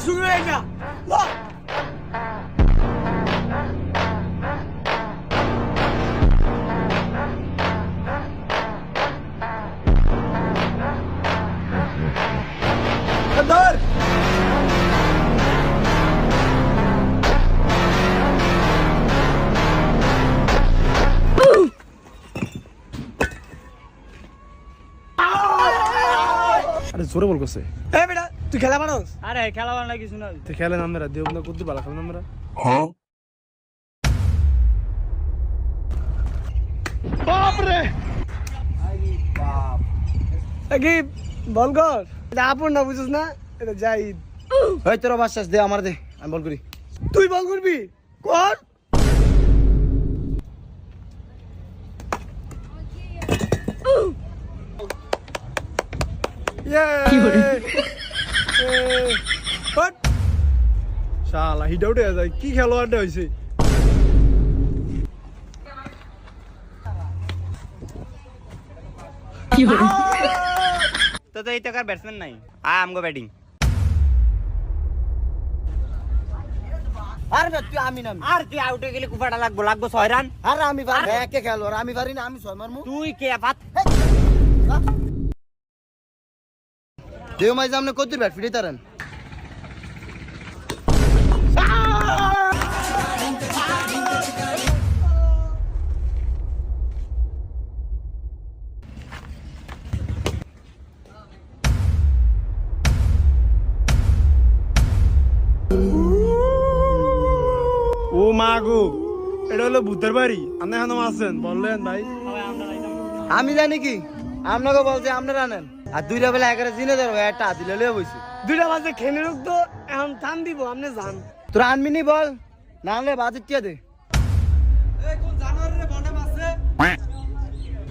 শুরু হয়ে গা ধর আরে জোরে বল করছে এ বেটা তুই খেলা পারোস আরে খেলা বানা কিছু না তুই খেলে নামরা দেব না কুদ্দুর বালা খেলে নামরা বাপরে কি বল কর এটা আপন না বুঝছিস না এটা জাহিদ ওই তোর বাসাস দে আমার দে আমি বল করি তুই বল করবি কর শালা হিটা উঠে যায় কি খেলোয়াড়টা হইছে তো এই টাকার ব্যাটসম্যান নাই আয় আমগো ব্যাটিং আরে না তুই আমি নাম আর তুই আউট হয়ে গেলে কুফাটা লাগবো 6 রান আরে আমি পারি একে খেলো আর আমি পারি না আমি ছয় মারমু তুই কে পাত দেও মাই সামনে কত ব্যাট ফিরে তারেন ও মা গো এটা হলো ভূতের বাড়ি আপনি এখানে আছেন বললেন ভাই আমি জানি কি আপনাকে বলছে আপনারা আনেন আর দুইটা বেলা 11 দিনে ধরো একটা দিলে লয়ে বইছে দুইটা বাজে খেলে রুক তো এখন টান দিব আপনি যান তোর আনবি নি বল না আনলে বাজেট টিয়া দে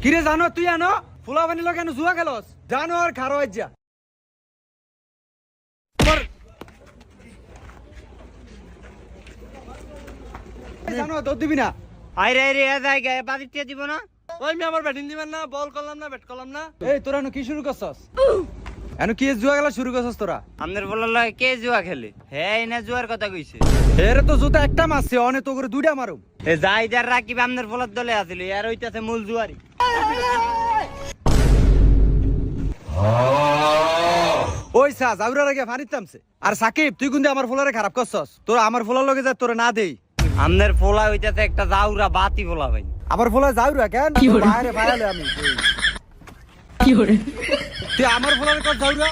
কিরে জানো তুই আনো ফুলা বানি কেন জুয়া খেলস জানো আর খারো যা জানো তো দিবি না আইরে আইরে এ জায়গায় বাজিতে দিব না ওই আমি আমার ব্যাটিং দিবেন না বল করলাম না ব্যাট করলাম না এই তোরা কি শুরু করছস এনো কি জুয়া খেলা শুরু করছস তোরা আমাদের বলার লাগে কে জুয়া খেলে হ্যাঁ না জুয়ার কথা কইছে এর তো জুতা একটা মারছে অনে তো করে দুইটা মারুম এ জাইদার রাকিব আমাদের বলার দলে আছিল আর হইতাছে মূল জুয়ারি ওই সা জাউরার আগে ফানিত নামছে আর সাকিব তুই কিন্তু আমার ফোলারে খারাপ করছস তোরা আমার ফোলার লগে যা তোরা না দেই আমাদের ফোলা হইতাছে একটা জাউরা বাতি ফোলা ভাই আবার ফোলা জাউরা কেন বাইরে ফায়ালে আমি তুই আমার ফোলারে কর জাউরা